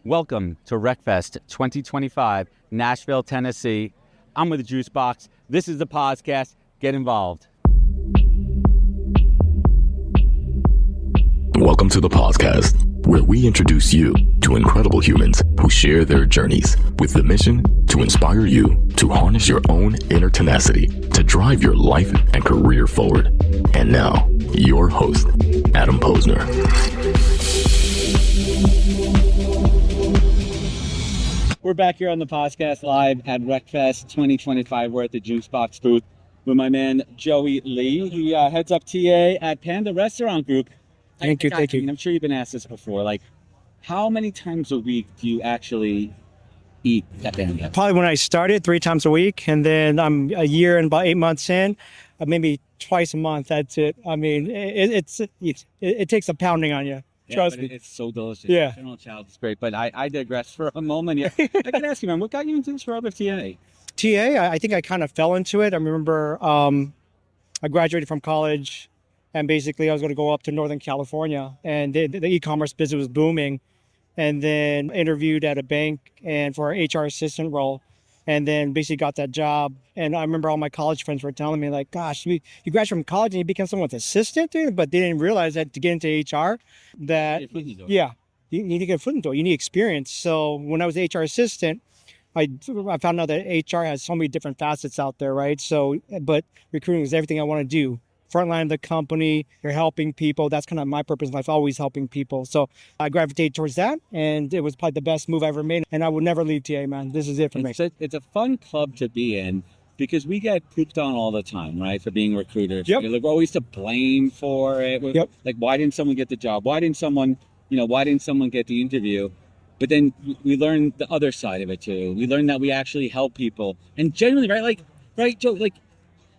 Welcome to RecFest 2025, Nashville, Tennessee. I'm with the Juice Box. This is the podcast. Get involved. Welcome to the podcast, where we introduce you to incredible humans who share their journeys with the mission to inspire you to harness your own inner tenacity to drive your life and career forward. And now, your host, Adam Posner. We're back here on the podcast live at RecFest 2025. We're at the Juice Box booth with my man, Joey Lee. He heads up TA at Panda Restaurant Group. Thank you. I'm sure you've been asked this before. Like, how many times a week do you actually eat at Panda? Probably when I started, 3 times a week. And then I'm a year and about 8 months in, maybe twice a month. That's it. I mean, it takes a pounding on you. Trust me. It's so delicious. Yeah. General Chow's is great, but I digress for a moment. Yeah. I can ask you, man, what got you into this world of TA? TA, I think I kind of fell into it. I remember I graduated from college, and basically I was going to go up to Northern California, and the e-commerce business was booming. And then interviewed at a bank and for an HR assistant role, and then basically got that job. And I remember all my college friends were telling me, like, gosh, you graduated from college and you become someone's assistant, dude? But they didn't realize that to get into HR, that, yeah, you need to get a foot in the door. You need experience. So when I was HR assistant, I found out that HR has so many different facets out there, right? So, but recruiting is everything I want to do. Frontline of the company, you're helping people. That's kind of my purpose in life, always helping people. So I gravitated towards that, and it was probably the best move I ever made. And I would never leave TA, man. This is it for me. It's a fun club to be in because we get pooped on all the time, right, for being recruiters. Yep. We're always to blame for it. Yep. Like, why didn't someone get the job? Why didn't someone get the interview? But then we learn the other side of it too. We learn that we actually help people. And generally, right, Joe, like,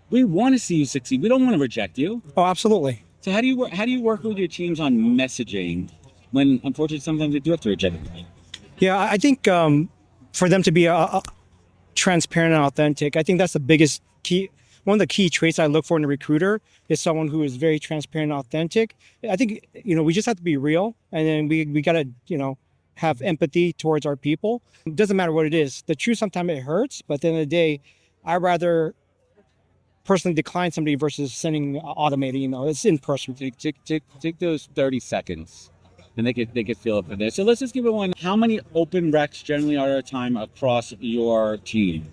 we want to see you succeed. We don't want to reject you. Oh, absolutely. So how do you work with your teams on messaging when, unfortunately, sometimes they do have to reject you? Yeah, I think for them to be transparent and authentic, I think that's the biggest key. One of the key traits I look for in a recruiter is someone who is very transparent and authentic. I think, we just have to be real, and then we got to, have empathy towards our people. It doesn't matter what it is. The truth, sometimes it hurts, but at the end of the day, I'd rather personally decline somebody versus sending an automated email. It's in person. Take those 30 seconds, and they could feel it for this. So let's just give it one. How many open recs generally are at a time across your team?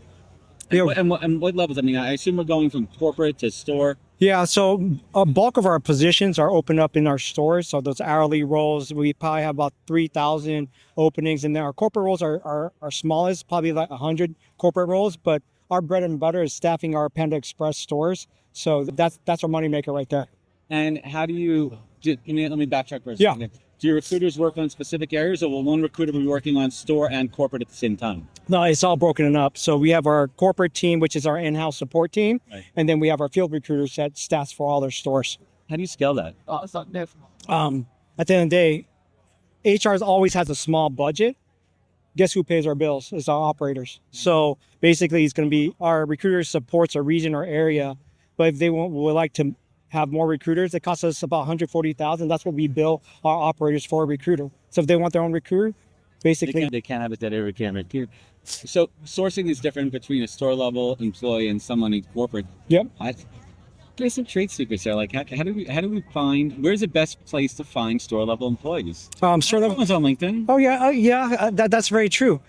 And what levels? I mean, I assume we're going from corporate to store. Yeah, so a bulk of our positions are open up in our stores. So those hourly roles, we probably have about 3,000 openings, and then our corporate roles are smallest, probably like 100 corporate roles, but our bread and butter is staffing our Panda Express stores. So that's our moneymaker right there. And how do you, let me backtrack for a Yeah. second. Do your recruiters work on specific areas, or will one recruiter be working on store and corporate at the same time? No, it's all broken up. So we have our corporate team, which is our in-house support team. Right. And then we have our field recruiters that staffs for all their stores. How do you scale that? At the end of the day, HR always has a small budget. Guess who pays our bills? It's our operators. So basically, it's going to be our recruiter supports a region or area, but if they would like to have more recruiters, it costs us about $140,000. That's what we bill our operators for a recruiter. So if they want their own recruiter, basically they can't have it that every camera here. So sourcing is different between a store level employee and someone in corporate. Yep. There's some trade secrets there. Like, how do we find? Where's the best place to find store level employees? Store level. Someone's on LinkedIn. Oh yeah, that's very true.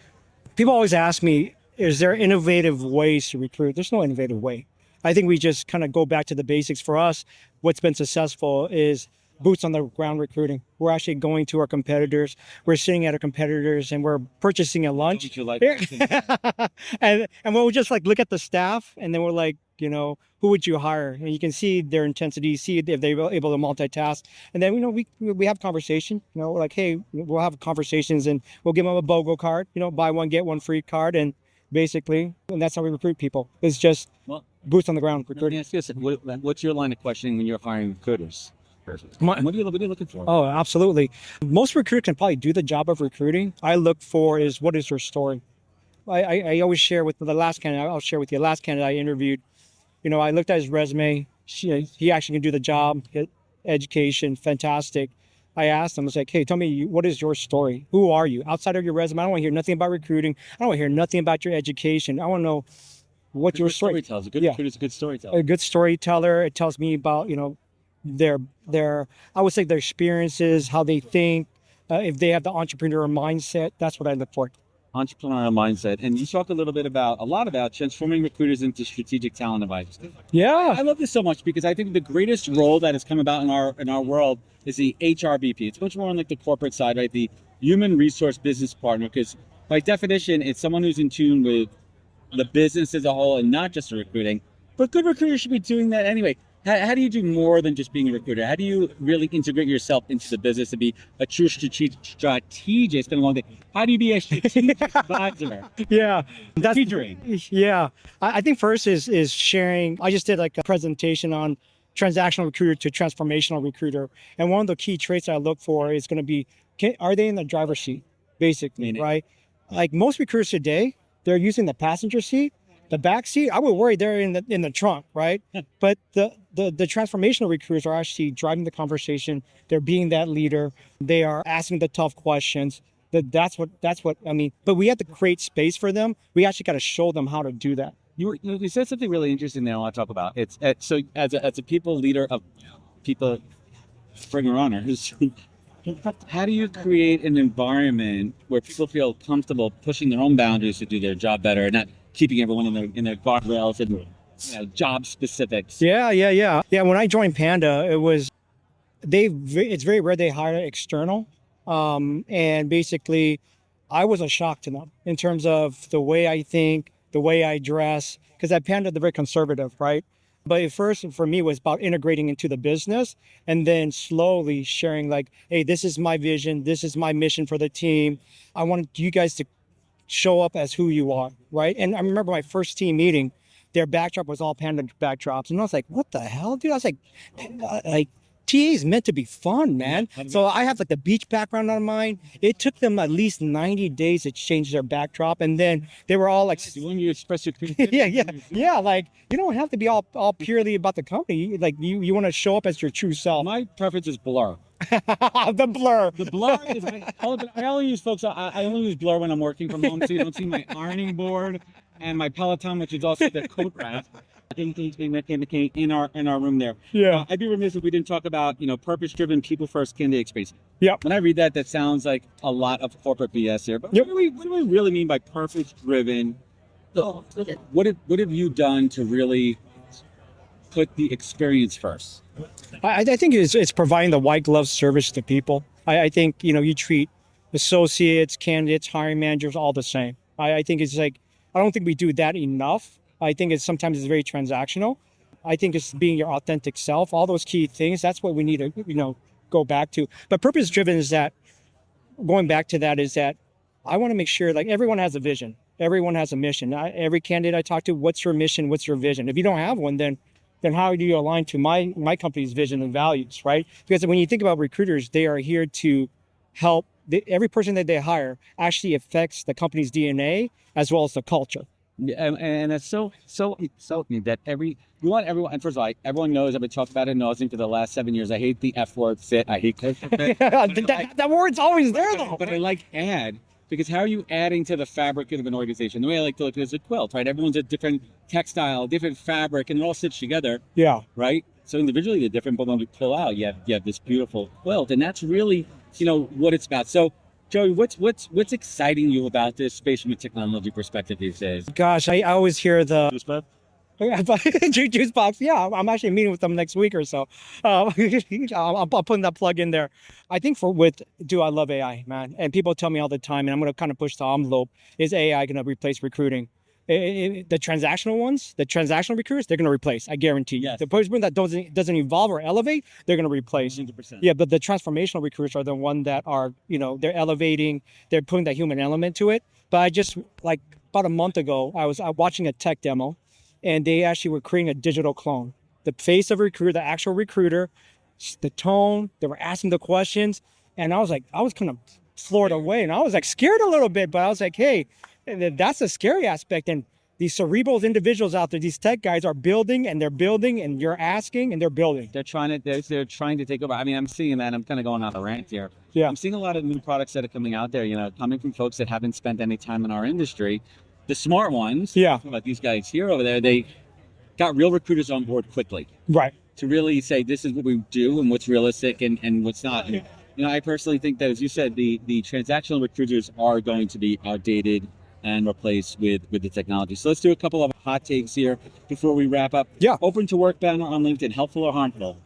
People always ask me, is there innovative ways to recruit? There's no innovative way. I think we just kind of go back to the basics. For us, what's been successful is boots on the ground recruiting. We're actually going to our competitors. We're sitting at our competitors and we're purchasing a lunch. Don't you like and we'll just like look at the staff, and then we're like, who would you hire? And you can see their intensity, see if they're able to multitask. And then, we have conversation, like, hey, we'll have conversations and we'll give them a BOGO card, buy one, get one free card. And basically, and that's how we recruit people. It's just boots on the ground recruiting. What's your line of questioning when you're hiring recruiters? What are you looking for? Oh, absolutely. Most recruiters can probably do the job of recruiting. I look for is, what is her story? I always share with the last candidate. I'll share with you. The last candidate I interviewed, I looked at his resume. He actually can do the job. Education, fantastic. I asked them, I was like, hey, tell me, what is your story? Who are you? Outside of your resume, I don't want to hear nothing about recruiting. I don't want to hear nothing about your education. I want to know what your story. Storyteller. A good Yeah. recruiter is a good storyteller. A good storyteller. It tells me about, their I would say their experiences, how they think, if they have the entrepreneurial mindset. That's what I look for. Entrepreneurial mindset. And you talk a lot about transforming recruiters into strategic talent advisors. Yeah. I love this so much because I think the greatest role that has come about in our world is the HRBP. It's much more on like the corporate side, right? The human resource business partner, because by definition, it's someone who's in tune with the business as a whole and not just the recruiting. But good recruiters should be doing that anyway. How do you do more than just being a recruiter? How do you really integrate yourself into the business to be a true strategist? It's been a long day. How do you be a strategic advisor? Yeah. That's Teetering. Yeah. I think first is sharing. I just did like a presentation on transactional recruiter to transformational recruiter. And one of the key traits I look for is going to be, are they in the driver's seat, basically, right? Like most recruiters today, they're using the passenger seat. The back seat, I would worry they're in the trunk, right? But the transformational recruiters are actually driving the conversation. They're being that leader. They are asking the tough questions. That's what I mean. But we have to create space for them. We actually got to show them how to do that. You said something really interesting that I want to talk about. It's so as a people leader of people, bring runners. How do you create an environment where people feel comfortable pushing their own boundaries to do their job better, not keeping everyone in their guardrails and job specifics? Yeah. When I joined Panda, it's very rare they hire external, and basically, I was a shock to them in terms of the way I think, the way I dress, because at Panda they're very conservative, right? But at first, for me, was about integrating into the business and then slowly sharing like, hey, this is my vision. This is my mission for the team. I want you guys to show up as who you are, right? And I remember my first team meeting, their backdrop was all Panda backdrops. And I was like, what the hell, dude? I was like, TA is meant to be fun, man. So I have like the beach background on mine. It took them at least 90 days to change their backdrop. And then they were all like, When you express your yeah. Like you don't have to be all purely about the company. Like you want to show up as your true self. My preference is blur. The blur. The blur is I only use I only use blur when I'm working from home, so you don't see my ironing board and my Peloton, which is also the coat rack. In our room there. Yeah. I'd be remiss if we didn't talk about purpose-driven, people-first candidate experience. Yep. When I read that sounds like a lot of corporate BS here. But Yep. what do we really mean by purpose-driven? What have you done to really put the experience first? I think it's providing the white glove service to people. I think you treat associates, candidates, hiring managers all the same. I think it's like I don't think we do that enough. I think sometimes it's very transactional. I think it's being your authentic self. All those key things. That's what we need to go back to. But purpose driven is that going back to that is that I want to make sure like everyone has a vision. Everyone has a mission. Every candidate I talk to, what's your mission? What's your vision? If you don't have one, then how do you align to my company's vision and values, right? Because when you think about recruiters, they are here to help. Every person that they hire actually affects the company's DNA as well as the culture. And it's so neat that we want everyone. And first of all, everyone knows I've been talking about it and nauseam for the last 7 years. I hate the F word fit. I hate culture fit. That word's always there though. But I like add because how are you adding to the fabric of an organization? The way I like to look at it is a quilt, right? Everyone's a different textile, different fabric, and it all sits together. Yeah. Right. So individually they're different, but when we pull out, you have this beautiful quilt, and that's really what it's about. So. Joey, what's exciting you about this space from a technology perspective these days? Gosh, I always hear the juice box. Yeah, I'm actually meeting with them next week or so. I'm putting that plug in there. I think I love AI, man. And people tell me all the time, and I'm going to kind of push the envelope. Is AI going to replace recruiting? The transactional ones, the transactional recruiters, they're going to replace. I guarantee. Yes. The person that doesn't evolve or elevate, they're going to replace. 100%. Yeah, but the transformational recruiters are the one that are, they're elevating. They're putting that human element to it. But I just like about a month ago, I was watching a tech demo, and they actually were creating a digital clone. The face of a recruiter, the actual recruiter, the tone. They were asking the questions, and I was kind of floored away, and I was like scared a little bit, but I was like, hey. That's a scary aspect. And these cerebral individuals out there, these tech guys are building and they're building and you're asking and they're building. They're trying to take over. I mean, I'm seeing that. I'm kind of going on a rant here. Yeah. I'm seeing a lot of new products that are coming out there, coming from folks that haven't spent any time in our industry. The smart ones, Yeah. like these guys here over there, they got real recruiters on board quickly Right. to really say, this is what we do and what's realistic and what's not. And, I personally think that, as you said, the transactional recruiters are going to be outdated and replaced with the technology. So let's do a couple of hot takes here before we wrap up. Yeah. Open to work banner on LinkedIn, helpful or harmful?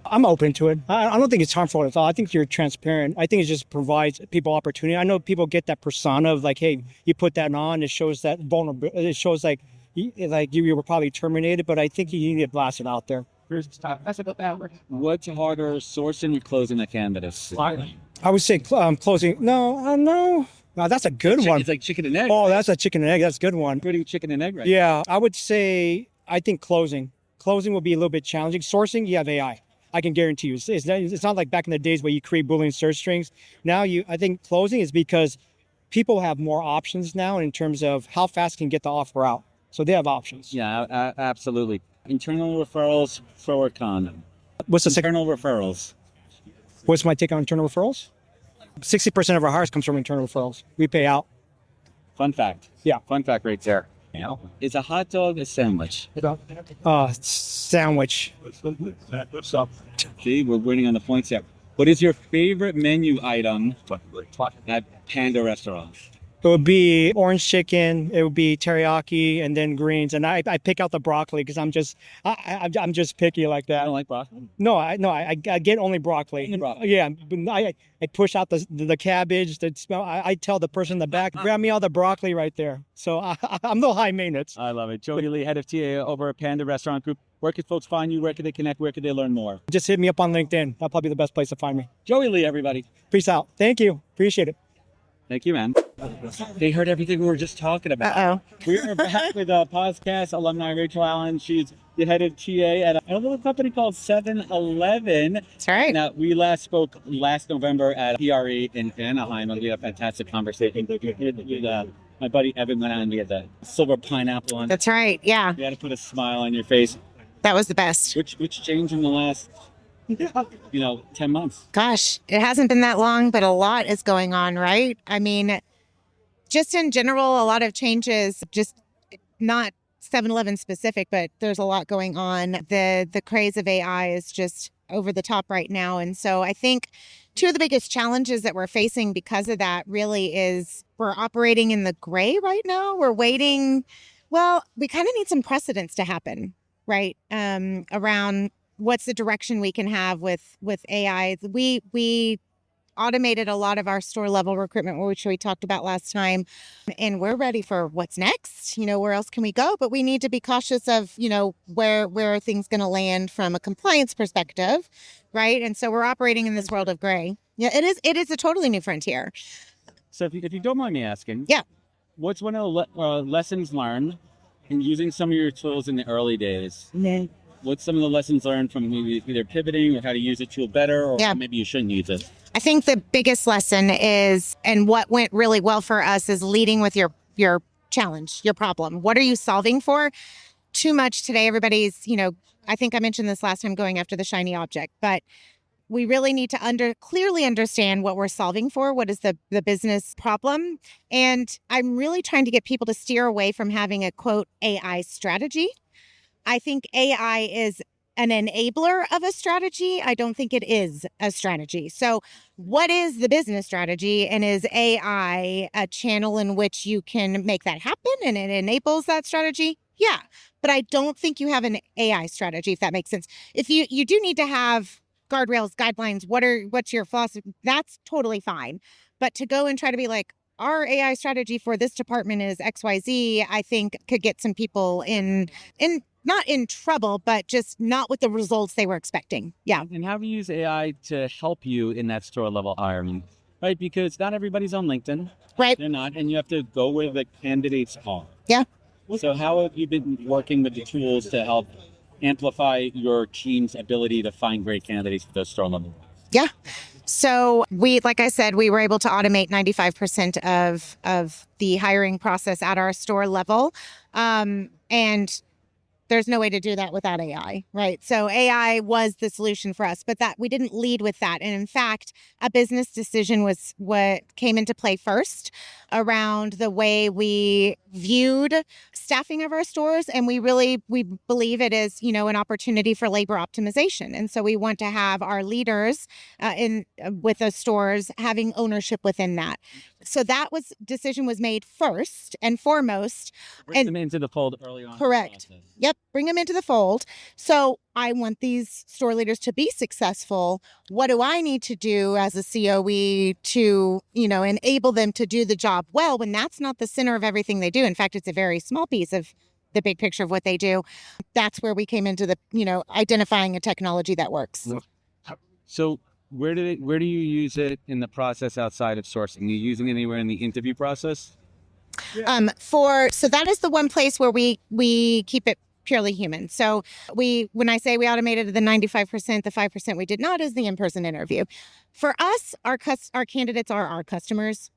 I'm open to it. I don't think it's harmful at all. I think you're transparent. I think it just provides people opportunity. I know people get that persona of like, hey, you put that on, it shows that vulnerability. It shows like you were probably terminated, but I think you need to blast it out there. What's harder, sourcing or closing a canvas? I would say closing. No, that's a good one. It's like chicken and egg. Oh, that's a chicken and egg. That's a good one. Pretty chicken and egg, right? Yeah, I would say, I think closing. Closing will be a little bit challenging. Sourcing, you have AI. I can guarantee you. It's not like back in the days where you create Boolean search strings. Now I think closing is because people have more options now in terms of how fast can get the offer out. So they have options. Yeah, absolutely. Internal referrals, pro or con? What's the second? Internal referrals. What's my take on internal referrals? 60% of our hires comes from internal referrals. We pay out. Fun fact. Yeah. Fun fact right there. Is a hot dog a sandwich? Sandwich. See, we're winning on the points here. What is your favorite menu item at Panda restaurants? It would be orange chicken. It would be teriyaki, and then greens. And I pick out the broccoli because I'm just picky like I that. don't like broccoli. No, I get only broccoli. Only broccoli. Yeah, but I push out the cabbage. The smell. I tell the person in the back, grab me all the broccoli right there. So I'm no high maintenance. I love it. Joey Lee, head of TA over at Panda Restaurant Group. Where could folks find you? Where could they connect? Where could they learn more? Just hit me up on LinkedIn. That'll probably be the best place to find me. Joey Lee, everybody. Peace out. Thank you. Appreciate it. Thank you, man. They heard everything we were just talking about. Uh-oh. We are back with a podcast alumni, Rachel Allen. She's the head of TA at a little company called 7-Eleven. That's right. Now, we last spoke last November at PRE in Anaheim, and we had a fantastic conversation with my buddy Evan went out and we had the silver pineapple on. That's right. Yeah. You had to put a smile on your face. That was the best. Which changed in the last 10 months? Gosh, it hasn't been that long, but a lot is going on, right? I mean, just in general, a lot of changes, just not 7-Eleven specific, but there's a lot going on. The craze of AI is just over the top right now. And so I think two of the biggest challenges that we're facing because of that really is we're operating in the gray right now. We're waiting. Well, we kind of need some precedents to happen, right? Around what's the direction we can have with AI. We automated a lot of our store level recruitment, which we talked about last time, and we're ready for what's next. Where else can we go? But we need to be cautious of, where are things going to land from a compliance perspective, right? And so we're operating in this world of gray. Yeah, it is a totally new frontier. So if you don't mind me asking, Yeah. What's one of the lessons learned in using some of your tools in the early days? What's some of the lessons learned from maybe either pivoting or how to use a tool better, or Yeah. maybe you shouldn't use it? I think the biggest lesson is, and what went really well for us, is leading with your challenge, your problem. What are you solving for? Too much today, everybody's, I think I mentioned this last time, going after the shiny object, but we really need to clearly understand what we're solving for. What is the business problem? And I'm really trying to get people to steer away from having a quote AI strategy. I think AI is an enabler of a strategy. I don't think it is a strategy. So what is the business strategy? And is AI a channel in which you can make that happen and it enables that strategy? Yeah. But I don't think you have an AI strategy, if that makes sense. If you do need to have guardrails, guidelines, what's your philosophy? That's totally fine. But to go and try to be like, our AI strategy for this department is XYZ, I think could get some people not in trouble, but just not with the results they were expecting. Yeah. And how do you use AI to help you in that store level hiring? Right? Because not everybody's on LinkedIn. Right. They're not. And you have to go where the candidates are. Yeah. So how have you been working with the tools to help amplify your team's ability to find great candidates for those store level? Yeah. So like I said, we were able to automate 95% of the hiring process at our store level. And there's no way to do that without AI, right? So AI was the solution for us, but that we didn't lead with that. And in fact, a business decision was what came into play first around the way we viewed staffing of our stores. And we believe it is, an opportunity for labor optimization. And so we want to have our leaders with the stores having ownership within that. So decision was made first and foremost. Bring them into the fold early on. Correct. Yep. Bring them into the fold. So I want these store leaders to be successful. What do I need to do as a COE to, enable them to do the job well when that's not the center of everything they do? In fact, it's a very small piece of the big picture of what they do. That's where we came into the, identifying a technology that works. So where do you use it in the process outside of sourcing? Are you using it anywhere in the interview process? So that is the one place where we keep it purely human. So when I say we automated the 95%, the 5% we did not is the in-person interview. For us, our candidates are our customers.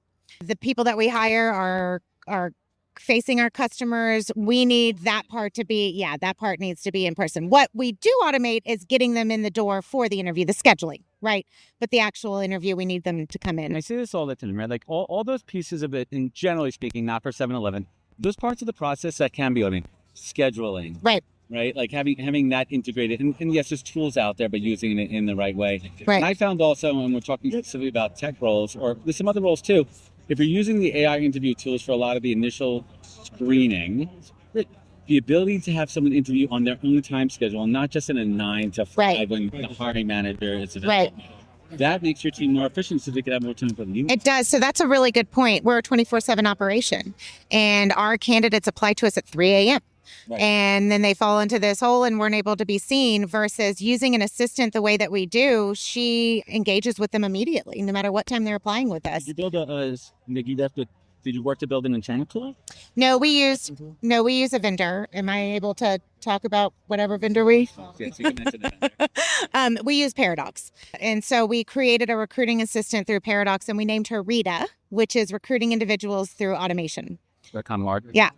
The people that we hire are facing our customers. We need that part that part needs to be in person. What we do automate is getting them in the door for the interview, the scheduling, right? But the actual interview, we need them to come in. And I see this all the time, right? Like all those pieces of it, and generally speaking, not for 7-Eleven, those parts of the process that can be automated, scheduling, right? Like having that integrated, and yes, there's tools out there, but using it in the right way. Right. And I found also, when we're talking specifically about tech roles, or there's some other roles too, if you're using the AI interview tools for a lot of the initial screening, the ability to have someone interview on their own time schedule, not just in a 9 to 5 right. when the hiring manager is available. Right. That makes your team more efficient so they can have more time for the It does. So that's a really good point. We're a 24/7 operation, and our candidates apply to us at 3 a.m. Right. And then they fall into this hole and weren't able to be seen, versus using an assistant the way that we do. She engages with them immediately, no matter what time they're applying with us. Did you build did you work to build an enchantment tool? No, we use a vendor. Am I able to talk about whatever vendor we? Yes, you can mention that. We use Paradox. And so we created a recruiting assistant through Paradox, and we named her Rita, which is recruiting individuals through automation. Yeah.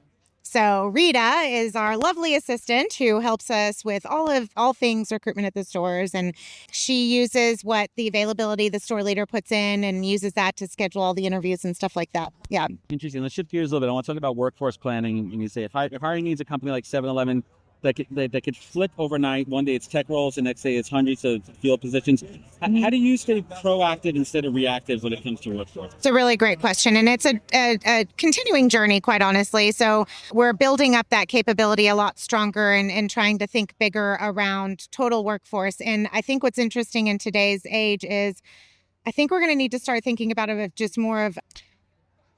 So Rita is our lovely assistant who helps us with all things recruitment at the stores. And she uses what the availability the store leader puts in and uses that to schedule all the interviews and stuff like that. Yeah. Interesting. Let's shift gears a little bit. I want to talk about workforce planning. And you say if hiring needs a company like 7-Eleven that could flip overnight. One day it's tech roles, the next day it's hundreds of field positions. How do you stay proactive instead of reactive when it comes to workforce? It's a really great question, and it's a continuing journey, quite honestly. So we're building up that capability a lot stronger and trying to think bigger around total workforce. And I think what's interesting in today's age is I think we're going to need to start thinking about it of just more of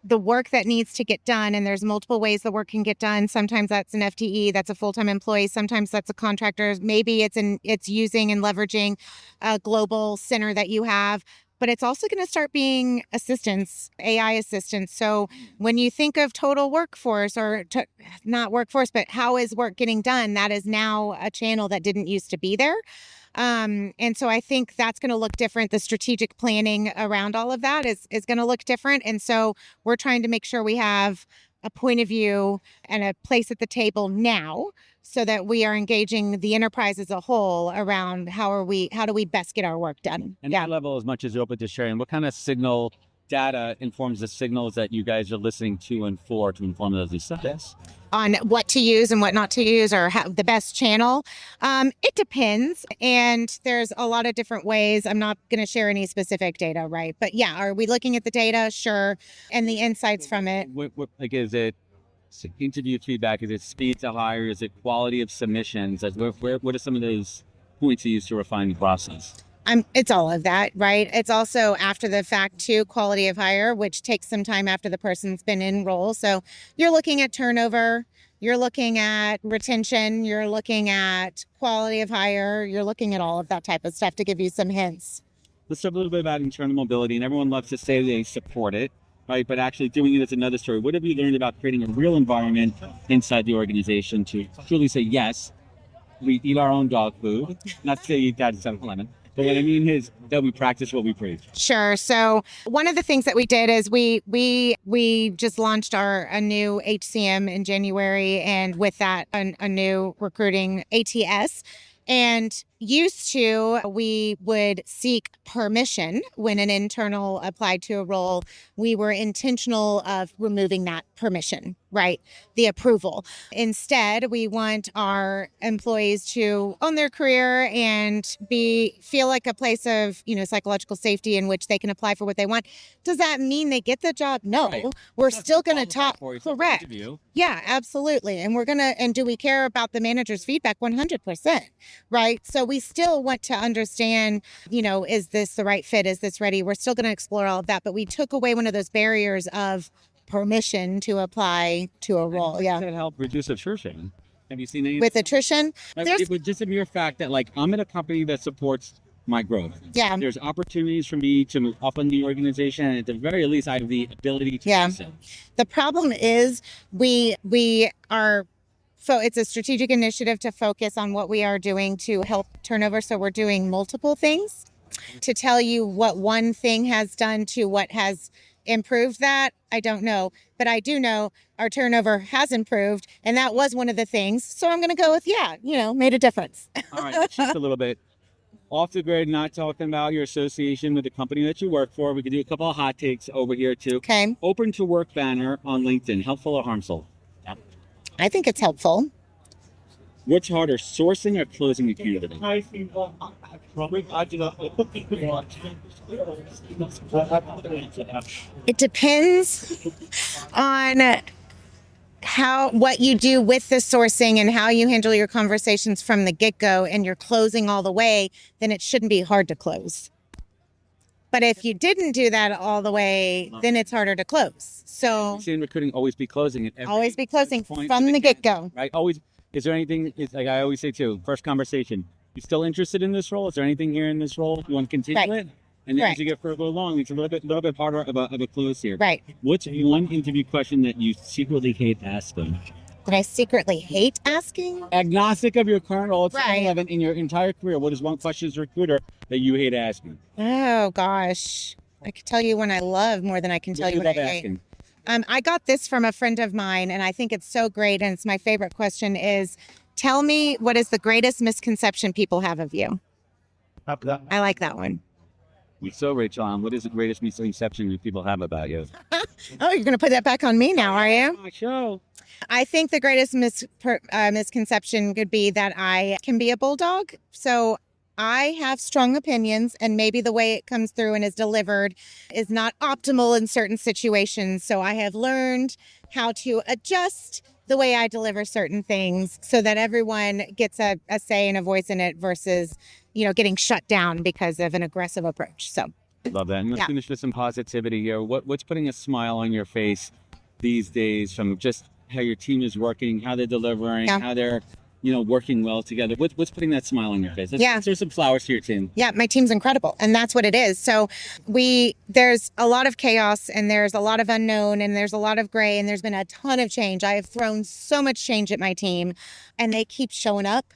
the work that needs to get done. And there's multiple ways the work can get done. Sometimes that's an FTE, that's a full-time employee. Sometimes that's a contractor. Maybe it's using and leveraging a global center that you have. But it's also going to start being assistants, AI assistants. So when you think of total workforce, not workforce, but how is work getting done, that is now a channel that didn't used to be there. And so I think that's going to look different. The strategic planning around all of that is going to look different. And so we're trying to make sure we have a point of view and a place at the table now so that we are engaging the enterprise as a whole around how do we best get our work done. And that level, as much as you're open to sharing, what kind of signal data informs the signals that you guys are listening to and for to inform those decisions? On what to use and what not to use, or how the best channel. It depends. And there's a lot of different ways. I'm not going to share any specific data, right? But yeah, are we looking at the data? Sure. And the insights from it. Is it interview feedback? Is it speed to hire? Is it quality of submissions? What are some of those points you use to refine the process? It's all of that, right? It's also after the fact too, quality of hire, which takes some time after the person's been in role. So you're looking at turnover, you're looking at retention, you're looking at quality of hire, you're looking at all of that type of stuff to give you some hints. Let's talk a little bit about internal mobility, and everyone loves to say they support it, right? But actually doing it is another story. What have you learned about creating a real environment inside the organization to truly say, yes, we eat our own dog food, not to say eat that at 7-Eleven. But what I mean is that we practice what we preach. Sure. So one of the things that we did is we just launched a new HCM in January, and with that a new recruiting ATS. And used to, we would seek permission when an internal applied to a role. We were intentional of removing that permission, right? The approval. Instead, we want our employees to own their career and feel like a place of, psychological safety in which they can apply for what they want. Does that mean they get the job? No. Right. We're still going to talk. Correct. Interview. Yeah, absolutely. And do we care about the manager's feedback? 100%. Right. So we still want to understand, is this the right fit? Is this ready? We're still going to explore all of that. But we took away one of those barriers of permission to apply to a role. Yeah. That help reduce attrition. Have you seen any? With attrition? It was just a mere fact that, I'm in a company that supports my growth. Yeah. There's opportunities for me to move up in the organization, and at the very least, I have the ability to do so. The problem is it's a strategic initiative to focus on what we are doing to help turnover. So we're doing multiple things. To tell you what one thing has done to what has improved that, I don't know. But I do know our turnover has improved, and that was one of the things. So I'm going to go with, made a difference. All right, just a little bit off the grid, not talking about your association with the company that you work for. We could do a couple of hot takes over here too. Okay. Open to work banner on LinkedIn, helpful or harmful? I think it's helpful. What's harder, sourcing or closing a candidate? It depends on what you do with the sourcing and how you handle your conversations from the get-go, and you're closing all the way, then it shouldn't be hard to close. But if you didn't do that all the way, then it's harder to close. So In recruiting, always be closing it. Always be closing from the get-go. Right? Always. Is there anything, like I always say too, first conversation, you still interested in this role? Is there anything here in this role you want to continue it? And then as you get further along, it's a little bit harder of a close here. Right. What's one interview question that you secretly hate asking? That I secretly hate asking? Agnostic of your current role at Right. 7-Eleven in your entire career, what is one question as a recruiter that you hate asking? Oh, gosh. I could tell you one I love more than I can tell you what I hate. Asking? I got this from a friend of mine, and I think it's so great, and it's my favorite question is, tell me what is the greatest misconception people have of you? I like that one. So, Rachel, what is the greatest misconception that people have about you? Oh, you're going to put that back on me now, are you? My show. I think the greatest misconception could be that I can be a bulldog. So I have strong opinions, and maybe the way it comes through and is delivered is not optimal in certain situations. So I have learned how to adjust the way I deliver certain things so that everyone gets a say and a voice in it versus, getting shut down because of an aggressive approach. So Love that. And let's finish with some positivity here. What's putting a smile on your face these days from just how your team is working, how they're delivering, how they're working well together? What's putting that smile on your face? There's some flowers to your team. Yeah, my team's incredible, and that's what it is. So there's a lot of chaos, and there's a lot of unknown, and there's a lot of gray, and there's been a ton of change. I have thrown so much change at my team, and they keep showing up,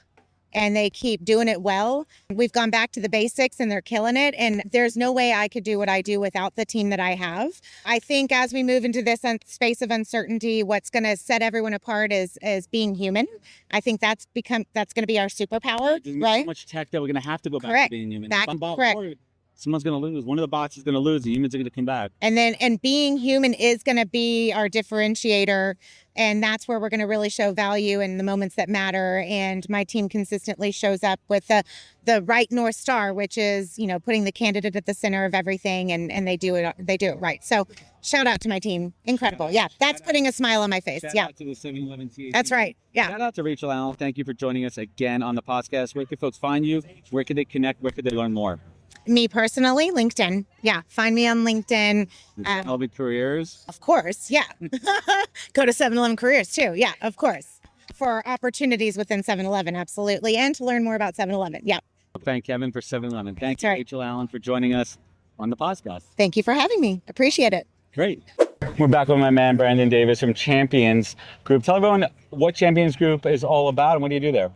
and they keep doing it well. We've gone back to the basics, and they're killing it, and there's no way I could do what I do without the team that I have. I think as we move into this space of uncertainty, what's going to set everyone apart is being human. I think that's going to be our superpower, right? So much tech that we're going to have to go back to being human. Correct. Someone's going to lose. One of the bots is going to lose. The humans are going to come back. And being human is going to be our differentiator. And that's where we're going to really show value in the moments that matter. And my team consistently shows up with the right North Star, which is, putting the candidate at the center of everything. And they do it right. So shout out to my team. Incredible. Yeah. That's putting a smile on my face. Shout out to the 7-Eleven team. That's right. Yeah. Shout out to Rachel Allen. Thank you for joining us again on the podcast. Where can folks find you? Where can they connect? Where could they learn more? Me personally, LinkedIn. Yeah. Find me on LinkedIn. Elevate Careers. Of course. Yeah. Go to 7-Eleven Careers too. Yeah, of course. For opportunities within 7-Eleven. Absolutely. And to learn more about 7-Eleven. Yeah. Thank Kevin for 7-Eleven. Thank you, Rachel Allen, for joining us on the podcast. Thank you for having me. Appreciate it. Great. We're back with my man, Brandon Davis from Champions Group. Tell everyone what Champions Group is all about and what do you do there?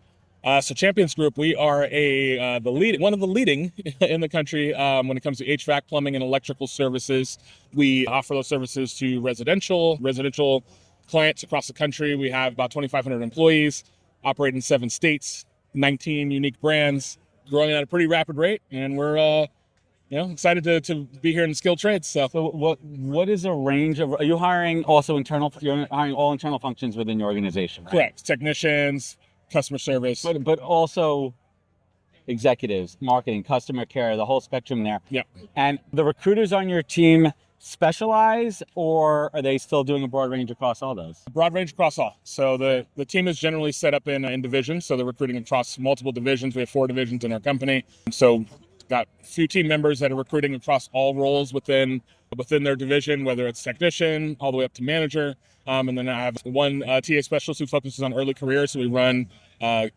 So Champions Group, we are one of the leading in the country when it comes to HVAC, plumbing, and electrical services. We offer those services to residential clients across the country. We have about 2,500 employees, operate in 7 states, 19 unique brands, growing at a pretty rapid rate, and we're excited to be here in the skilled trades. So what is a range of? Are you hiring also internal? You're hiring all internal functions within your organization, right? Correct. Technicians, customer service, but also executives, marketing, customer care, the whole spectrum there. Yeah. And the recruiters on your team specialize, or are they still doing a broad range across all those? Broad range across all. So the team is generally set up in divisions. So they're recruiting across multiple divisions. We have 4 divisions in our company. So got a few team members that are recruiting across all roles within their division, whether it's technician all the way up to manager. And then I have one TA specialist who focuses on early career. So we run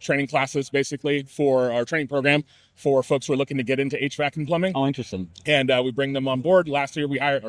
training classes basically for our training program for folks who are looking to get into HVAC and plumbing. Oh, interesting. And we bring them on board. This year we hired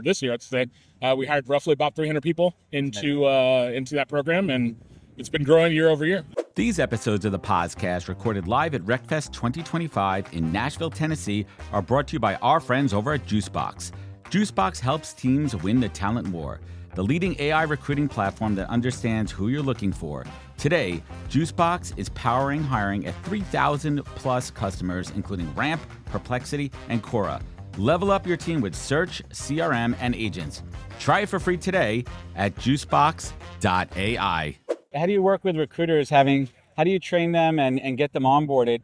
roughly about 300 people into that program, and it's been growing year over year. These episodes of the podcast, recorded live at RecFest 2025 in Nashville, Tennessee, are brought to you by our friends over at Juicebox. Juicebox helps teams win the talent war, the leading AI recruiting platform that understands who you're looking for. Today, Juicebox is powering hiring at 3,000 plus customers, including Ramp, Perplexity, and Quora. Level up your team with search, CRM, and agents. Try it for free today at juicebox.ai. How do you work with recruiters? How do you train them and get them onboarded?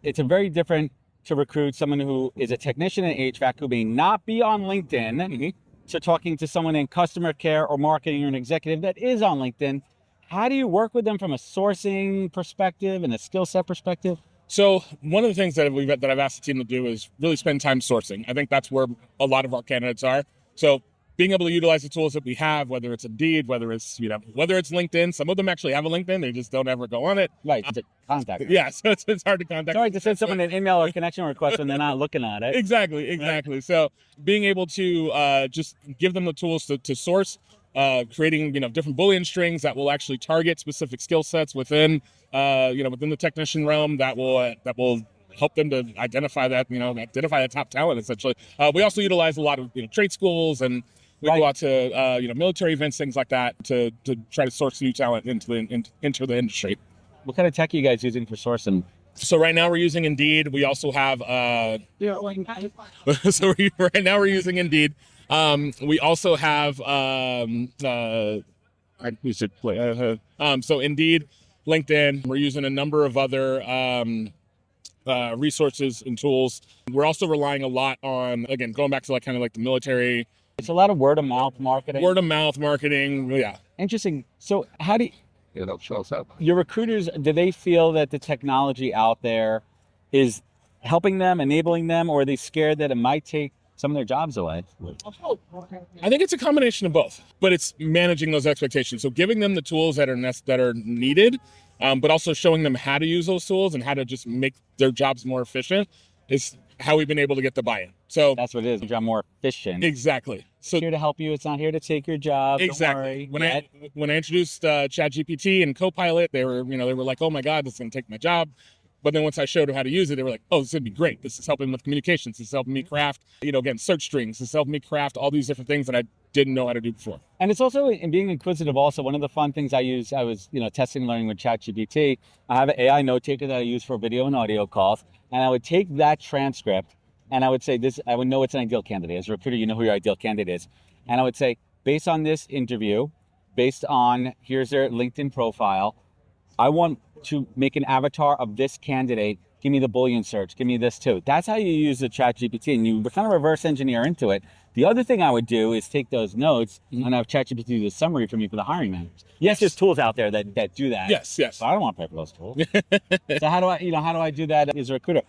It's a very different to recruit someone who is a technician in HVAC who may not be on LinkedIn to talking to someone in customer care or marketing or an executive that is on LinkedIn. How do you work with them from a sourcing perspective and a skill set perspective? So one of the things that I've asked the team to do is really spend time sourcing. I think that's where a lot of our candidates are. So being able to utilize the tools that we have, whether it's Indeed, whether it's LinkedIn. Some of them actually have a LinkedIn, they just don't ever go on it. Right, to contact. Yeah, so it's hard to contact. It's hard to send someone an email or connection request when they're not looking at it. Exactly. So being able to just give them the tools to source, creating different Boolean strings that will actually target specific skill sets within the technician realm that will help them to identify the top talent essentially. We also utilize a lot of trade schools, and we go out to military events, things like that, to try to source new talent into the industry. What kind of tech are you guys using for sourcing? So right now we're using Indeed. We also have right now we're using Indeed. We also have so Indeed, LinkedIn. We're using a number of other resources and tools. We're also relying a lot on, again, going back to kind of like the military. It's a lot of word of mouth marketing. Yeah. Interesting. So how do your recruiters, do they feel that the technology out there is helping them, enabling them, or are they scared that it might take some of their jobs away? I think it's a combination of both, but it's managing those expectations. So giving them the tools that are needed, but also showing them how to use those tools and how to just make their jobs more efficient is how we've been able to get the buy-in. So that's what it is. Your job more efficient. Exactly. So it's here to help you. It's not here to take your job. Exactly. When I introduced ChatGPT and Copilot, they were like, "Oh my God, this is going to take my job." But then once I showed them how to use it, they were like, "Oh, this would be great. This is helping with communications. This is helping me craft, again, search strings. This is helping me craft all these different things that I didn't know how to do before." And it's also in being inquisitive. Also, one of the fun things I was testing and learning with ChatGPT. I have an AI note taker that I use for video and audio calls, and I would take that transcript and I would say this. I would know it's an ideal candidate. As a recruiter, you know who your ideal candidate is, and I would say, based on this interview, based on here's their LinkedIn profile, I want to make an avatar of this candidate. Give me the Boolean search. Give me this too. That's how you use the ChatGPT, and you kind of reverse engineer into it. The other thing I would do is take those notes and have ChatGPT do the summary for me for the hiring managers. Yes, there's tools out there that do that. Yes. So I don't want to pay for those tools. So how do I do that as a recruiter?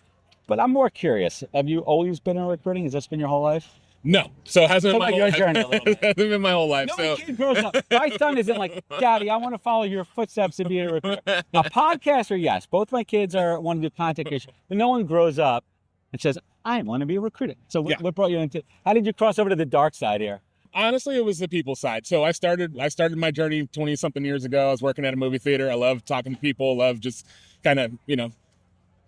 But I'm more curious. Have you always been in recruiting? Has this been your whole life? No. So it hasn't been my whole life. Journey a little bit. Hasn't been my whole life. No kid grows up. My son isn't like, "Daddy, I want to follow your footsteps and be a recruiter." A podcaster, yes. Both my kids want to do content creation. But no one grows up and says, "I want to be a recruiter." So what brought you into? How did you cross over to the dark side here? Honestly, it was the people side. So I started my journey 20 something years ago. I was working at a movie theater. I love talking to people, love just kind of,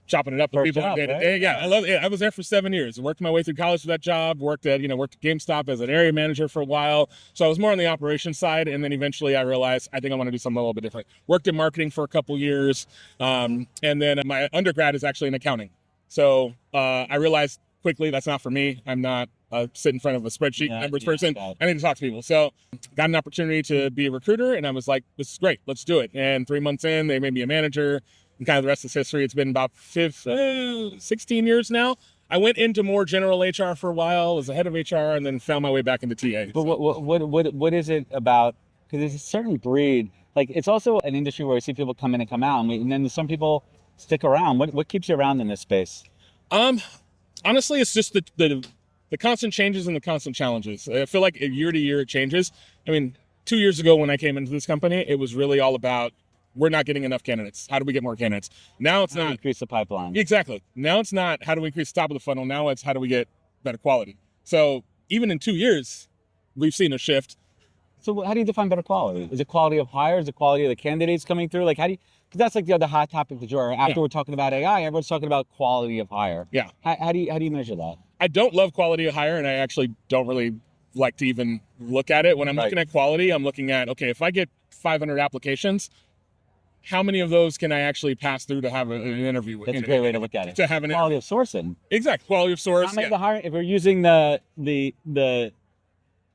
chopping it up with First people job, day to right? day. Yeah, I love it. I was there for 7 years. Worked my way through college for that job. Worked at GameStop as an area manager for a while. So I was more on the operations side, and then eventually I realized I think I want to do something a little bit different. Worked in marketing for a couple years, and then my undergrad is actually in accounting. So I realized quickly that's not for me. I'm not sit in front of a spreadsheet numbers person. I need to talk to people. So got an opportunity to be a recruiter, and I was like, this is great. Let's do it. And 3 months in, they made me a manager. And kind of the rest is history. It's been about 16 years now. I went into more general HR for a while, was the head of HR, and then found my way back into TA. But what is it about? Because there's a certain breed. Like, it's also an industry where I see people come in and come out, and then some people stick around. What keeps you around in this space? Honestly, it's just the constant changes and the constant challenges. I feel like year to year it changes. I mean, 2 years ago when I came into this company, it was really all about, we're not getting enough candidates. How do we get more candidates? Now it's not Increase the pipeline. Exactly. Now it's not how do we increase the top of the funnel. Now it's how do we get better quality. So even in 2 years, we've seen a shift. So how do you define better quality? Is it quality of hire? Is it quality of the candidates coming through? Like, how do you? Because that's like the other hot topic du jour. After we're talking about AI, everyone's talking about quality of hire. Yeah. How do you measure that? I don't love quality of hire, and I actually don't really like to even look at it. When I'm looking at quality, I'm looking at, okay, if I get 500 applications, how many of those can I actually pass through to have an interview with? That's a great way to look at it. To have an quality of sourcing. Exactly, quality of source. Not make the hire. If we're using the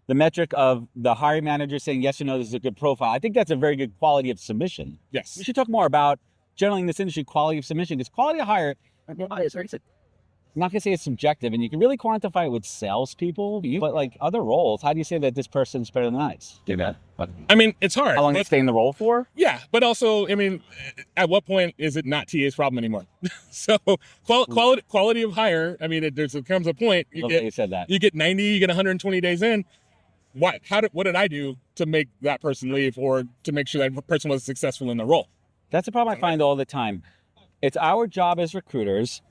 metric of the hiring manager saying yes or no, this is a good profile, I think that's a very good quality of submission. Yes. We should talk more about generally in this industry quality of submission, because quality of hire, I'm not gonna say it's subjective, and you can really quantify it with salespeople, but like other roles, how do you say that this person's better than us? Do that. I mean, it's hard. How long they stay in the role for? Yeah, but also, I mean, at what point is it not TA's problem anymore? So quality of hire. I mean, there comes a point You said that. You get 90, you get 120 days in. What did I do to make that person leave, or to make sure that person was successful in the role? That's a problem I find all the time. It's our job as recruiters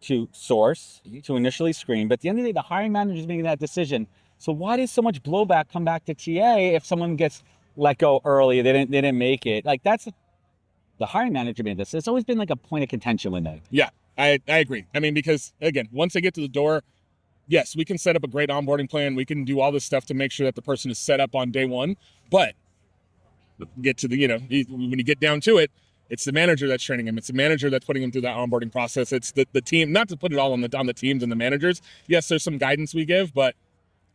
to source, to initially screen, but at the end of the day, the hiring manager is making that decision. So why does so much blowback come back to TA if someone gets let go early, they didn't make it? Like, that's the hiring manager made this. It's always been like a point of contention with that. Yeah, I agree. I mean, because again, once they get to the door, yes, we can set up a great onboarding plan. We can do all this stuff to make sure that the person is set up on day one. But get to the, when you get down to it, it's the manager that's training him. It's the manager that's putting him through that onboarding process. It's the team, not to put it all on the teams and the managers. Yes, there's some guidance we give, but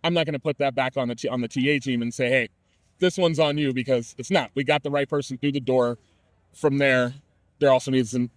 I'm not going to put that back on the TA team and say, hey, this one's on you, because it's not. We got the right person through the door. From there also needs some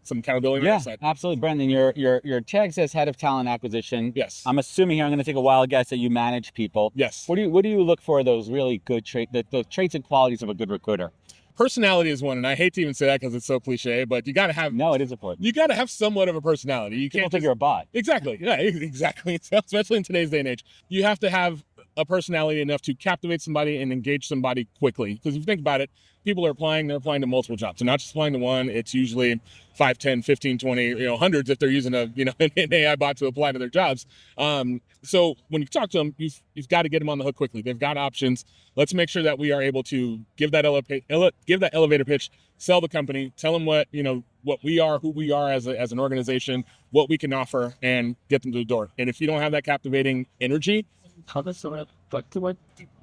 accountability. Yeah, on our side. absolutely. Brendan, your tag says head of talent acquisition. Yes. I'm assuming here, I'm going to take a wild guess that you manage people. Yes. What do you look for those really good traits, the traits and qualities of a good recruiter? Personality is one, and I hate to even say that because it's so cliche, but you got to have. No, it is important. You got to have somewhat of a personality. You People can't think you're a bot. Exactly. Yeah, exactly. Especially in today's day and age, you have to have a personality enough to captivate somebody and engage somebody quickly. Because if you think about it, people are applying, they're applying to multiple jobs. They're not just applying to one. It's usually 5, 10, 15, 20, hundreds if they're using an AI bot to apply to their jobs. So when you talk to them, you've got to get them on the hook quickly. They've got options. Let's make sure that we are able to give that elevator pitch, sell the company, tell them what we are, who we are as an organization, what we can offer, and get them to the door. And if you don't have that captivating energy, Because they're going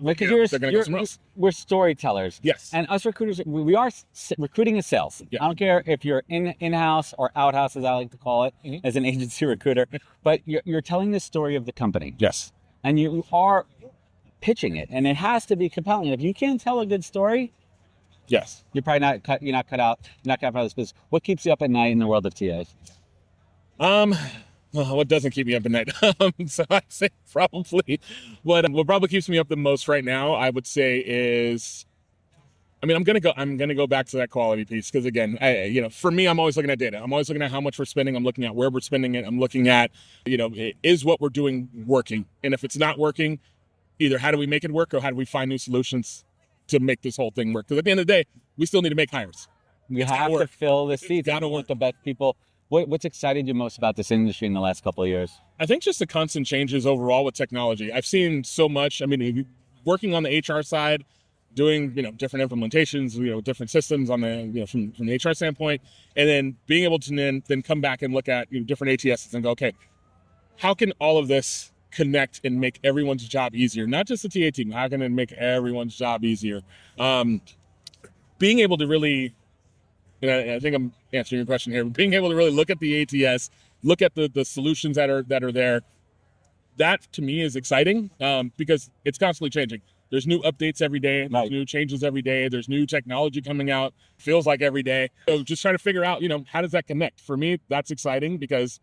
to go somewhere else. we're storytellers. Yes. And us recruiters, we are recruiting is sales. Yeah. I don't care if you're in-house or out-house, as I like to call it, as an agency recruiter, but you're telling the story of the company. Yes. And you are pitching it, and it has to be compelling. If you can't tell a good story, Yes. you're probably not cut out for this business. What keeps you up at night in the world of TAs? Well, what doesn't keep me up at night? So I'd say probably what probably keeps me up the most right now, I would say, is, I mean, I'm gonna go back to that quality piece, because again, for me, I'm always looking at data. I'm always looking at how much we're spending. I'm looking at where we're spending it. I'm looking at, is what we're doing working? And if it's not working, either how do we make it work, or how do we find new solutions to make this whole thing work? Because at the end of the day, we still need to make hires. You have to fill the seats. gotta I want work. the best people. What's excited you most about this industry in the last couple of years? I think just the constant changes overall with technology. I've seen so much. I mean, working on the HR side, doing different implementations, different systems on the from the HR standpoint, and then being able to then come back and look at different ATSs and go, okay, how can all of this connect and make everyone's job easier? Not just the TA team. How can it make everyone's job easier? Being able to really, I think I'm answering your question here. But being able to really look at the ATS, look at the solutions that are there. That to me is exciting because it's constantly changing. There's new updates every day. There's new changes every day. There's new technology coming out. Feels like every day. So just trying to figure out, how does that connect? For me, that's exciting because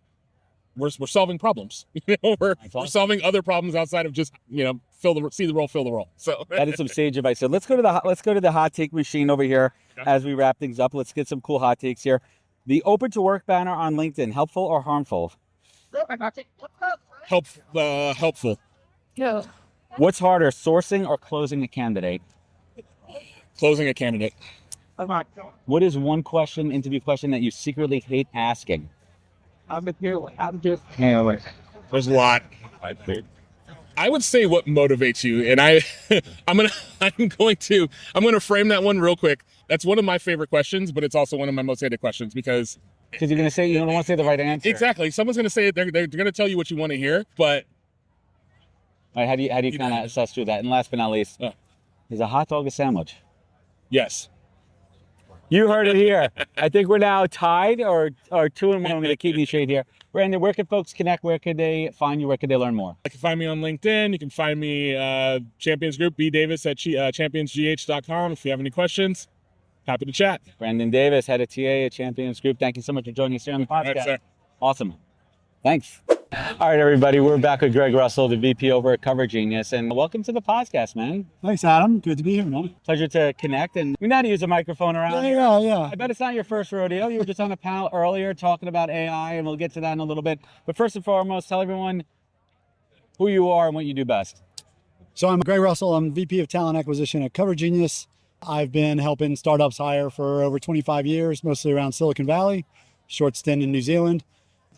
we're solving problems. We're solving other problems outside of just see the role, fill the role. So that is some sage advice. So let's go to the hot take machine over here as we wrap things up. Let's get some cool hot takes here. The open to work banner on LinkedIn, helpful or harmful? Helpful. Yeah. What's harder, sourcing or closing a candidate? Closing a candidate. What is one interview question that you secretly hate asking? There's a lot. I would say what motivates you, and I'm gonna frame that one real quick. That's one of my favorite questions, but it's also one of my most hated questions because you're gonna say you don't want to say the right answer. Exactly. Someone's gonna say it. They're gonna tell you what you want to hear, but all right, how do you kind of assess through that? And last but not least, is a hot dog a sandwich? Yes. You heard it here. I think we're now tied or 2-1. I'm going to keep you straight here. Brandon, where can folks connect? Where could they find you? Where could they learn more? You can find me on LinkedIn. You can find me Champions Group, B Davis at championsgh.com. If you have any questions, happy to chat. Brandon Davis, head of TA at Champions Group. Thank you so much for joining us here on the podcast. Right, sir. Awesome. Thanks. All right, everybody. We're back with Greg Russell, the VP over at CoverGenius, and welcome to the podcast, man. Thanks, Adam. Good to be here, man. Pleasure to connect, and we know how to use a microphone around here. Yeah. I bet it's not your first rodeo. You were just on a panel earlier talking about AI, and we'll get to that in a little bit. But first and foremost, tell everyone who you are and what you do best. So I'm Greg Russell. I'm VP of Talent Acquisition at CoverGenius. I've been helping startups hire for over 25 years, mostly around Silicon Valley, short stint in New Zealand.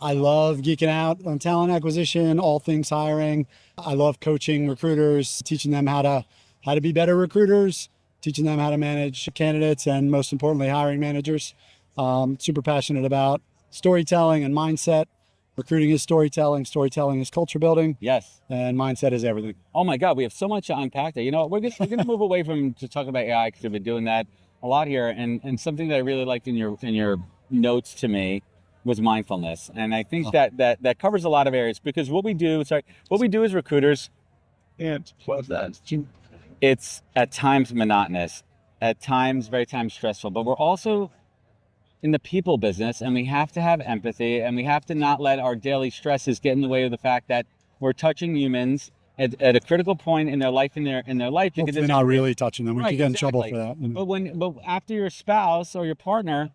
I love geeking out on talent acquisition, all things hiring. I love coaching recruiters, teaching them how to be better recruiters, teaching them how to manage candidates, and most importantly, hiring managers. Super passionate about storytelling and mindset. Recruiting is storytelling. Storytelling is culture building. Yes. And mindset is everything. Oh my God, we have so much to unpack there. We're going to move away from just talking about AI because we've been doing that a lot here. And something that I really liked in your notes to me was mindfulness. And I think that covers a lot of areas because what we do as recruiters, it's at times monotonous, at times very stressful, but we're also in the people business and we have to have empathy and we have to not let our daily stresses get in the way of the fact that we're touching humans at a critical point in their life, because hopefully not really touching them. We could get in trouble for that. But after your spouse or your partner,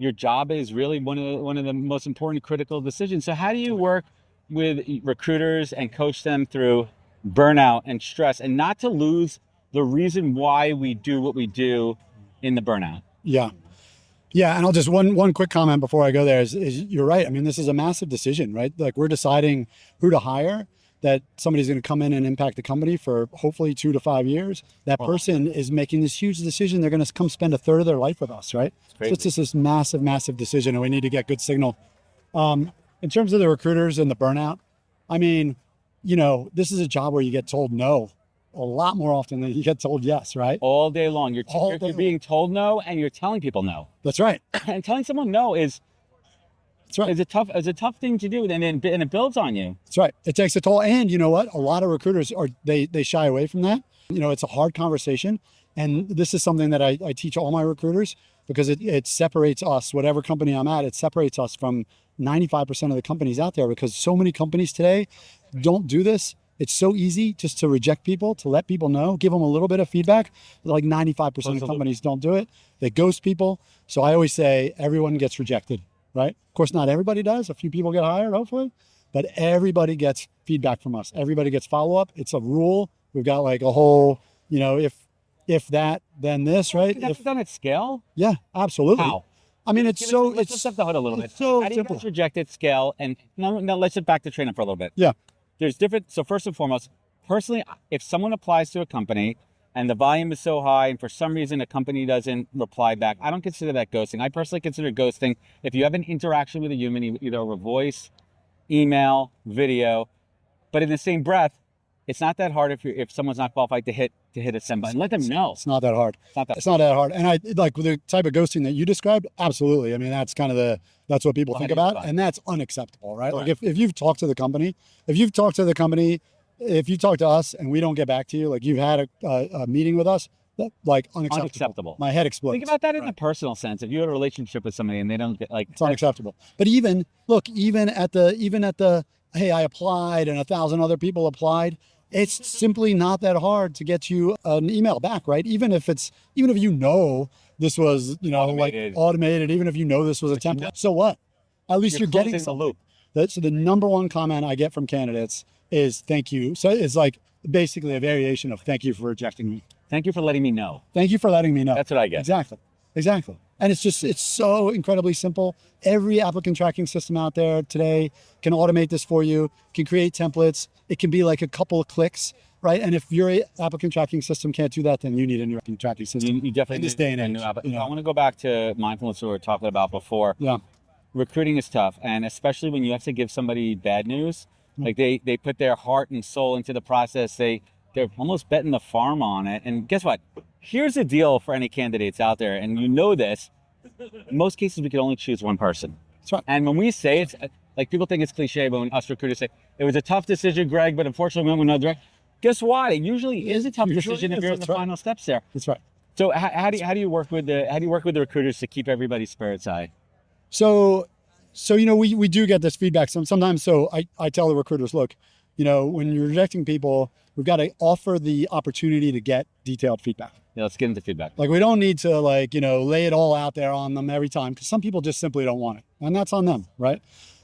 your job is really one of the most important critical decisions. So how do you work with recruiters and coach them through burnout and stress and not to lose the reason why we do what we do in the burnout? Yeah. And I'll just one quick comment before I go there is you're right. I mean, this is a massive decision, right? Like we're deciding who to hire, that somebody's going to come in and impact the company for hopefully 2 to 5 years. That person is making this huge decision. They're going to come spend a third of their life with us, right? So it's just this massive decision, and we need to get good signal. In terms of the recruiters and the burnout, I mean, this is a job where you get told no a lot more often than you get told yes, right? All day long. You're being told no, and you're telling people no. That's right. And telling someone no is a tough thing to do, and it builds on you. That's right. It takes a toll, and you know what? A lot of recruiters they shy away from that. It's a hard conversation, and this is something that I teach all my recruiters because it separates us, whatever company I'm at, it separates us from 95% of the companies out there because so many companies today don't do this. It's so easy just to reject people, to let people know, give them a little bit of feedback. Like 95% of companies don't do it. They ghost people. So I always say everyone gets rejected, right? Of course, not everybody does. A few people get hired, hopefully, but everybody gets feedback from us. Everybody gets follow-up. It's a rule. We've got like a whole, if that, then this, right? That's done at scale? Yeah, absolutely. How? I mean, it's so, let's just up the hood a little bit. it's so How do you simple. guys reject at scale? And no, let's just back to training for a little bit. Yeah. There's different. So first and foremost, personally, if someone applies to a company and the volume is so high and for some reason a company doesn't reply back, I don't consider that ghosting. I personally consider ghosting if you have an interaction with a human, either over voice, email, video, but in the same breath, it's not that hard if someone's not qualified to hit a send button. Let them know. It's not that hard. It's not that hard. And I like with the type of ghosting that you described, absolutely. I mean, that's kind of that's what people think about. And that's unacceptable, right? Like if you've talked to the company, if you talk to us and we don't get back to you, like you've had a meeting with us, like unacceptable. My head explodes. Think about that in a personal sense. If you had a relationship with somebody and they don't get it's unacceptable. But even at the, hey, I applied and 1,000 other people applied. It's simply not that hard to get you an email back, right? Even if you know this was, automated, even if you know this was a template, so what? At least you're getting the loop. So the number one comment I get from candidates is thank you. So it's like basically a variation of thank you for rejecting me. Thank you for letting me know. Thank you for letting me know. That's what I get. Exactly. And it's so incredibly simple. Every applicant tracking system out there today can automate this for you, can create templates. It can be like a couple of clicks, right? And if your applicant tracking system can't do that, then you need a new applicant tracking system. You definitely in this day and age. I want to go back to mindfulness we were talking about before. Yeah. Recruiting is tough, and especially when you have to give somebody bad news. Like they put their heart and soul into the process. They're almost betting the farm on it. And guess what? Here's the deal for any candidates out there, and you know this. In most cases, we can only choose one person. That's right. And when we say it's like people think it's cliche, but when us recruiters say it was a tough decision, Greg, but unfortunately we went another direction. Guess what? It usually is a tough decision if you're in the final steps there. That's right. So how do you work with the recruiters to keep everybody's spirits high? So we do get this feedback sometimes. So I tell the recruiters, look, when you're rejecting people, we've got to offer the opportunity to get detailed feedback. Yeah, let's get into feedback. Like we don't need to lay it all out there on them every time because some people just simply don't want it, and that's on them, right?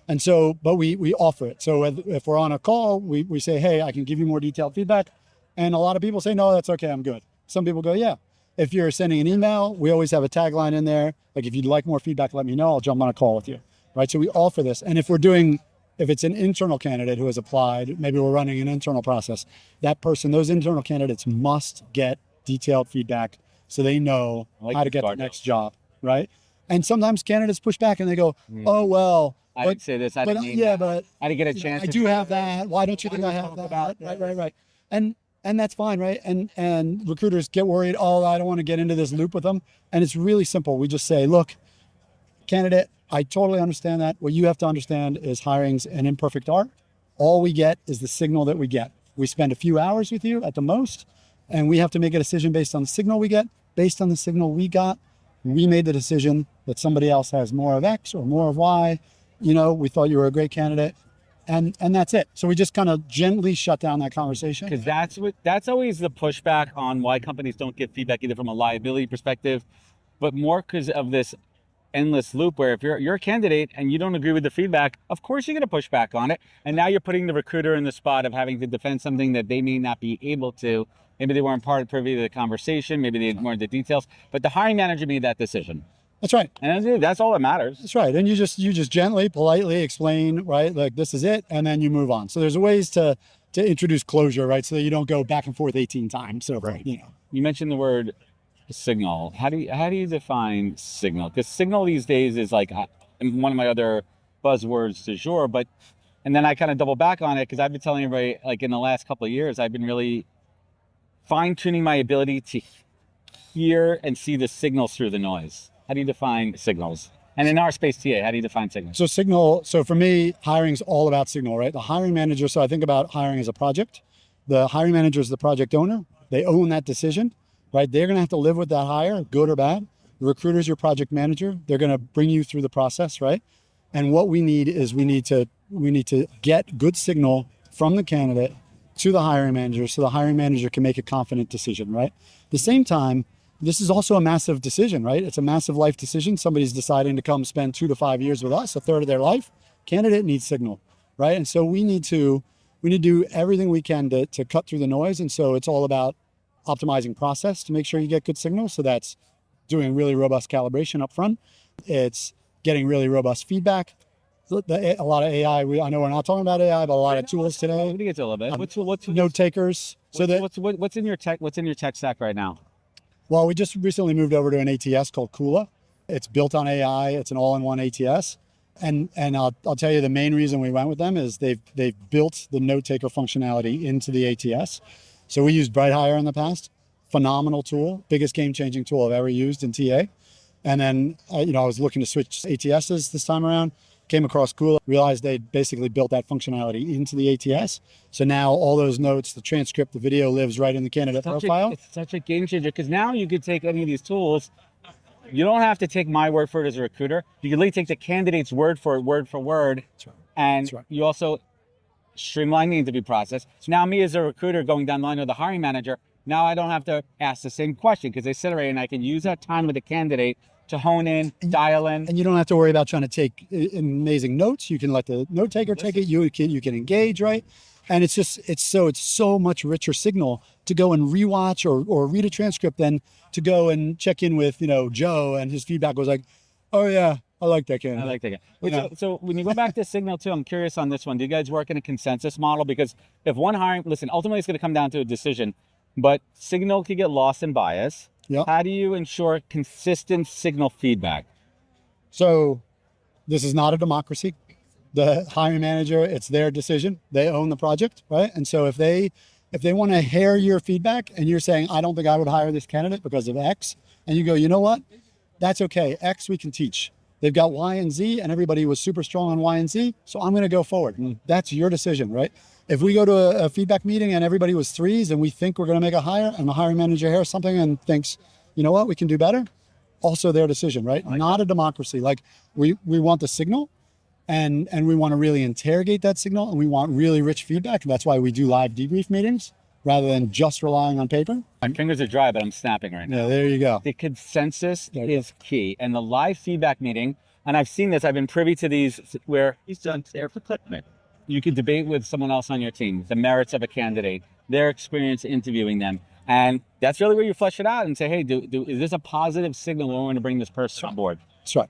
And so, but we offer it. So if we're on a call, we say, hey, I can give you more detailed feedback, and a lot of people say, no, that's okay, I'm good. Some people go, yeah. If you're sending an email, we always have a tagline in there. Like if you'd like more feedback, let me know. I'll jump on a call with you, right? So we offer this, and if it's an internal candidate who has applied, maybe we're running an internal process, those internal candidates must get detailed feedback so they know how to get the next job, right? And sometimes candidates push back and they go, oh, well. I didn't say this. I didn't mean that. But I didn't get a chance. I do have that. Why don't you think I have that? Right. And that's fine, right? And recruiters get worried, I don't want to get into this loop with them. And it's really simple. We just say, look, candidate, I totally understand that. What you have to understand is hiring's an imperfect art. All we get is the signal that we get. We spend a few hours with you at the most, and we have to make a decision based on the signal we get. Based on the signal we got, we made the decision that somebody else has more of X or more of Y. We thought you were a great candidate, and that's it. So we just kind of gently shut down that conversation. Because that's always the pushback on why companies don't give feedback, either from a liability perspective, but more because of this endless loop where if you're a candidate and you don't agree with the feedback, of course you're going to push back on it. And now you're putting the recruiter in the spot of having to defend something that they may not be able to. Maybe they weren't privy to the conversation. Maybe they weren't the details. But the hiring manager made that decision. That's right. And that's all that matters. That's right. And you just gently, politely explain, right? Like this is it, and then you move on. So there's ways to introduce closure, right? So that you don't go back and forth 18 times. So right. You mentioned the word signal. How do you define signal? Because signal these days is like one of my other buzzwords du jour. And then I kind of double back on it because I've been telling everybody, like in the last couple of years, I've been really fine-tuning my ability to hear and see the signals through the noise. How do you define signals? And in our space, TA, how do you define signals? So for me, hiring's all about signal, right? The hiring manager, so I think about hiring as a project. The hiring manager is the project owner. They own that decision, right? They're going to have to live with that hire, good or bad. The recruiter is your project manager. They're going to bring you through the process, right? And what we need is we need to get good signal from the candidate to the hiring manager so the hiring manager can make a confident decision, right? At the same time, this is also a massive decision, right? It's a massive life decision. Somebody's deciding to come spend 2 to 5 years with us, a third of their life. Candidate needs signal, right? And so we need to do everything we can to cut through the noise. And so it's all about optimizing process to make sure you get good signal. So that's doing really robust calibration up front. It's getting really robust feedback. A lot of AI. I know we're not talking about AI, but a lot of tools today. We get to a little bit. What's Note takers. what's in your tech stack right now? Well, we just recently moved over to an ATS called Kula. It's built on AI. It's an all-in-one ATS. And I'll tell you the main reason we went with them is they've built the note taker functionality into the ATS. So we used BrightHire in the past. Phenomenal tool, biggest game-changing tool I've ever used in TA. And then I was looking to switch ATSs this time around. Came across Kula, realized they basically built that functionality into the ATS. So now all those notes, the transcript, the video lives right in the candidate profile. It's such a game changer because now you could take any of these tools. You don't have to take my word for it as a recruiter. You can literally take the candidate's word for it, word for word. That's right. And That's right. you also streamline the interview process. So now me as a recruiter going down the line with the hiring manager, now I don't have to ask the same question because they sit right and I can use that time with the candidate to hone in, dial in. And you don't have to worry about trying to take amazing notes. You can let the note taker take it. You can engage, right? And it's so much richer signal to go and rewatch or read a transcript than to go and check in with, Joe, and his feedback was like, oh yeah, I like that candidate. I like that guy. So when you go back to signal too, I'm curious on this one. Do you guys work in a consensus model? Because if one hiring, listen, ultimately it's going to come down to a decision, but signal can get lost in bias. Yep. How do you ensure consistent signal feedback? So this is not a democracy. The hiring manager, it's their decision. They own the project, right? And so if they want to hear your feedback and you're saying, I don't think I would hire this candidate because of X, and you go, you know what? That's okay. X we can teach. They've got Y and Z and everybody was super strong on Y and Z. So I'm going to go forward. That's your decision, right? If we go to a feedback meeting and everybody was threes and we think we're going to make a hire and the hiring manager hears something and thinks, you know what, we can do better. Also their decision, right? Not a democracy. Like we want the signal and we want to really interrogate that signal and we want really rich feedback. And that's why we do live debrief meetings rather than just relying on paper. My fingers are dry, but I'm snapping right now. Yeah, there you go. The consensus is key. And the live feedback meeting, and I've seen this, I've been privy to these where he's done there for clickbait. You could debate with someone else on your team, the merits of a candidate, their experience interviewing them. And that's really where you flesh it out and say, hey, is this a positive signal when we're going to bring this person on board? That's right.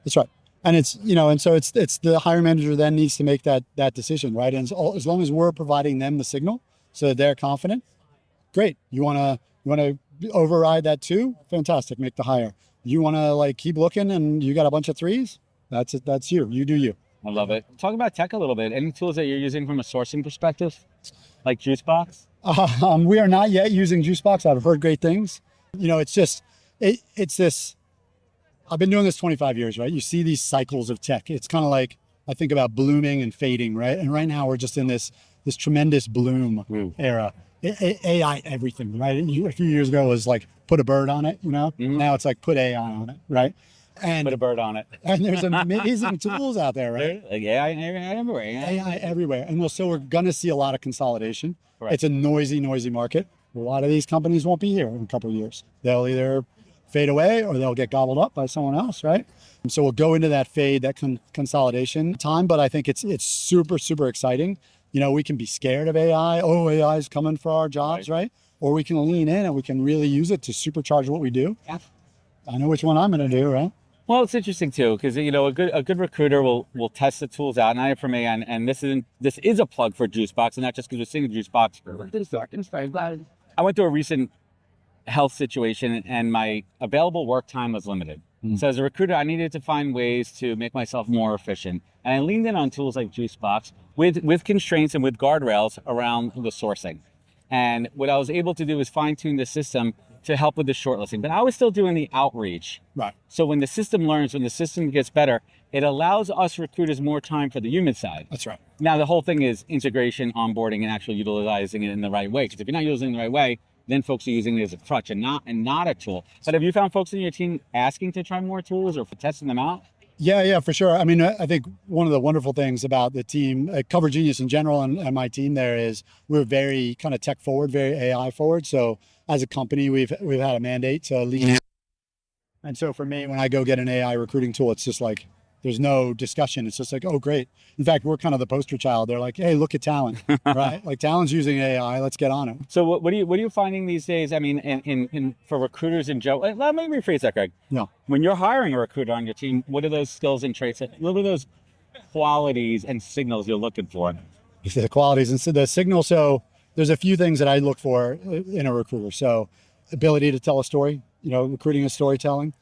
That's right. And it's, and so it's the hiring manager then needs to make that decision, right? And as long as we're providing them the signal so that they're confident, great. You want to override that too? Fantastic. Make the hire. You want to keep looking and you got a bunch of threes? That's it. That's you. You do you. I love it. Talk about tech a little bit. Any tools that you're using from a sourcing perspective, like Juicebox? We are not yet using Juicebox. I've heard great things. It's just, it's this, I've been doing this 25 years, right? You see these cycles of tech. It's kind of like, I think about blooming and fading, right? And right now we're just in this tremendous bloom era. AI, everything, right? A few years ago it was like, put a bird on it, Mm-hmm. Now it's like, put AI on it, right? And Put a bird on it. And there's amazing tools out there, right? Like AI everywhere. AI everywhere. And so we're going to see a lot of consolidation. Correct. It's a noisy market. A lot of these companies won't be here in a couple of years. They'll either fade away or they'll get gobbled up by someone else, right? And so we'll go into that fade, that consolidation time. But I think it's super, super exciting. We can be scared of AI. Oh, AI is coming for our jobs, right? Or we can lean in and we can really use it to supercharge what we do. Yeah. I know which one I'm going to do, right? Well, it's interesting too, because a good recruiter will test the tools out. And I for me, and this is a plug for Juicebox, and not just because we're seeing Juicebox. I went through a recent health situation, and my available work time was limited. So as a recruiter, I needed to find ways to make myself more efficient, and I leaned in on tools like Juicebox with constraints and with guardrails around the sourcing. And what I was able to do is fine tune the system to help with the shortlisting, but I was still doing the outreach. Right. So when the system learns, when the system gets better, it allows us recruiters more time for the human side. That's right. Now, the whole thing is integration, onboarding, and actually utilizing it in the right way. Because if you're not using it in the right way, then folks are using it as a crutch and not a tool. But have you found folks in your team asking to try more tools or for testing them out? Yeah, for sure. I mean, I think one of the wonderful things about the team, CoverGenius in general, and my team there is we're very kind of tech forward, very AI forward. So as a company, we've had a mandate to lean in. And so for me, when I go get an AI recruiting tool, it's just like, There's no discussion. It's just like, oh, great. In fact, we're kind of the poster child. They're like, hey, look at talent, right? Like talent's using AI. Let's get on it. So what are you finding these days? I mean, in for recruiters in Joe, let me rephrase that, Greg. Yeah. When you're hiring a recruiter on your team, what are those skills and traits? What are those qualities and signals you're looking for? The qualities and so the signal. So there's a few things that I look for in a recruiter. So ability to tell a story, recruiting is storytelling.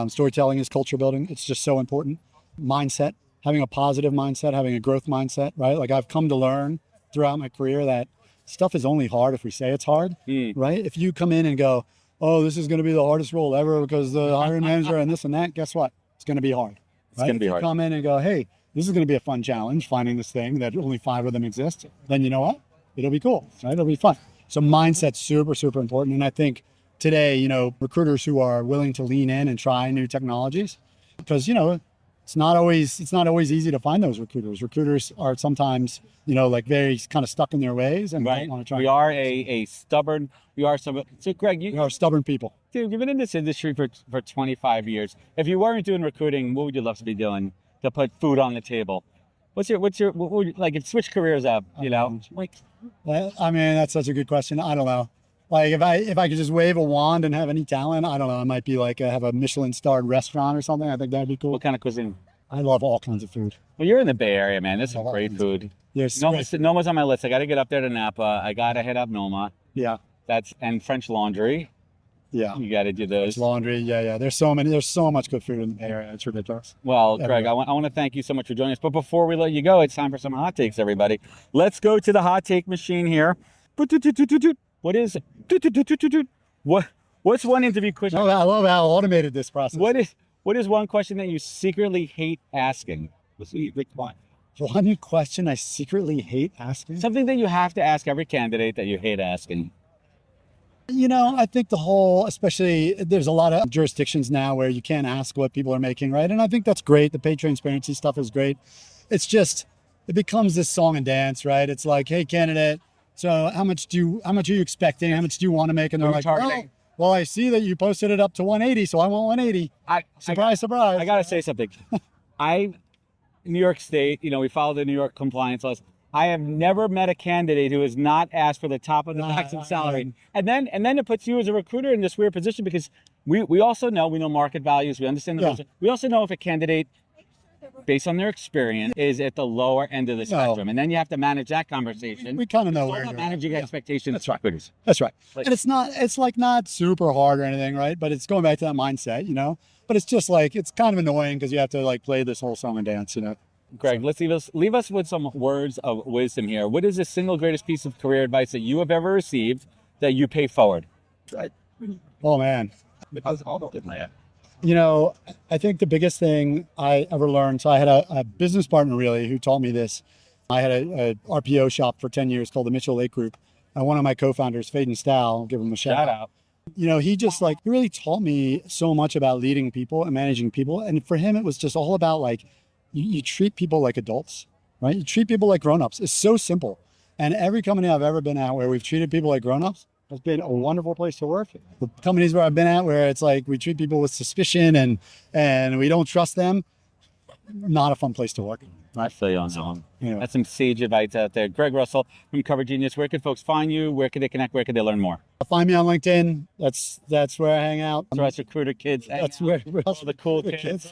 Storytelling is culture building. It's just so important. Mindset, having a positive mindset, having a growth mindset, right? Like I've come to learn throughout my career that stuff is only hard if we say it's hard, right? If you come in and go, oh, this is going to be the hardest role ever because the hiring manager and this and that, guess what? It's going to be hard. It's going to be hard. If you come in and go, hey, this is going to be a fun challenge, finding this thing that only 5 of them exist, then you know what? It'll be cool, right? It'll be fun. So mindset's super, super important. And I think today, recruiters who are willing to lean in and try new technologies, because, it's not always easy to find those recruiters. Recruiters are sometimes, like very kind of stuck in their ways and don't want to try. We are a stubborn. So Greg, We are stubborn people. Dude, you've been in this industry for 25 years. If you weren't doing recruiting, what would you love to be doing to put food on the table? What would, like, if switch careers up, like. Well, I mean, that's such a good question. I don't know. Like if I could just wave a wand and have any talent, I don't know. It might be like have a Michelin-starred restaurant or something. I think that'd be cool. What kind of cuisine? I love all kinds of food. Well, you're in the Bay Area, man. This is great food. Yes. Noma's on my list. I got to get up there to Napa. I got to hit up Noma. Yeah. And French Laundry. Yeah. You got to do those. French Laundry. Yeah. There's so much good food in the Bay Area. It's ridiculous. Well, Greg, I want to thank you so much for joining us. But before we let you go, it's time for some hot takes, everybody. Let's go to the hot take machine here. What is it? What's one interview question? Oh, I love how automated this process. What is one question that you secretly hate asking? One question I secretly hate asking? Something that you have to ask every candidate that you hate asking. I think especially there's a lot of jurisdictions now where you can't ask what people are making, right? And I think that's great. The pay transparency stuff is great. It's just, it becomes this song and dance, right? It's like, hey, candidate, so how much are you expecting? How much do you want to make? And they're like, targeting? Well, I see that you posted it up to 180, so I want 180. Surprise. I got to say something. New York State, we follow the New York compliance laws. I have never met a candidate who has not asked for the top of the maximum salary. And then it puts you as a recruiter in this weird position because we also know, we know market values, we understand the rules. We also know if a candidate, based on their experience, is at the lower end of the spectrum. And then you have to manage that conversation. We kind of know where you're managing expectations. That's right. That's right. And it's not super hard or anything, right? But it's going back to that mindset, But it's just like, it's kind of annoying because you have to like play this whole song and dance, Greg, let's leave us with some words of wisdom here. What is the single greatest piece of career advice that you have ever received that you pay forward? Oh, man. I think the biggest thing I ever learned, so I had a business partner really who taught me this. I had a RPO shop for 10 years called the Mitchell Lake Group. And one of my co-founders, Faden Stahl, I'll give him a shout out. He really taught me so much about leading people and managing people. And for him, it was just all about like, you treat people like adults, right? You treat people like grown-ups. It's so simple. And every company I've ever been at where we've treated people like grown-ups has been a wonderful place to work. The companies where I've been at where it's like we treat people with suspicion and we don't trust them, not a fun place to work. I feel you on that one. Anyway. That's some sage advice out there. Greg Russell from CoverGenius. Where can folks find you? Where can they connect? Where can they learn more? Find me on LinkedIn. That's where I hang out. That's where us recruiter kids hang out. Where all the cool kids.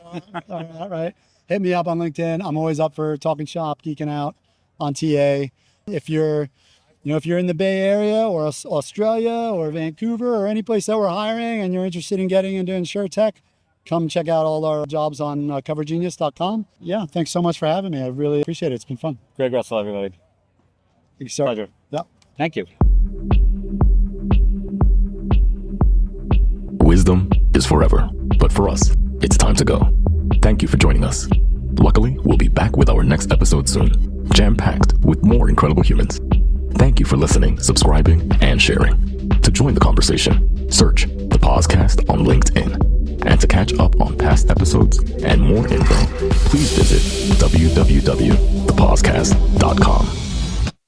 All right. Hit me up on LinkedIn. I'm always up for talking shop, geeking out on TA. If you're in the Bay Area or Australia or Vancouver or any place that we're hiring and you're interested in getting into insurtech, come check out all our jobs on CoverGenius.com. Yeah, thanks so much for having me. I really appreciate it. It's been fun. Greg Russell, everybody. Thanks, sir. Pleasure. Yeah. Thank you. Wisdom is forever, but for us, it's time to go. Thank you for joining us. Luckily, we'll be back with our next episode soon, jam-packed with more incredible humans. Thank you for listening, subscribing, and sharing. To join the conversation, search the podcast on LinkedIn. And to catch up on past episodes and more info, please visit www.thepodcast.com.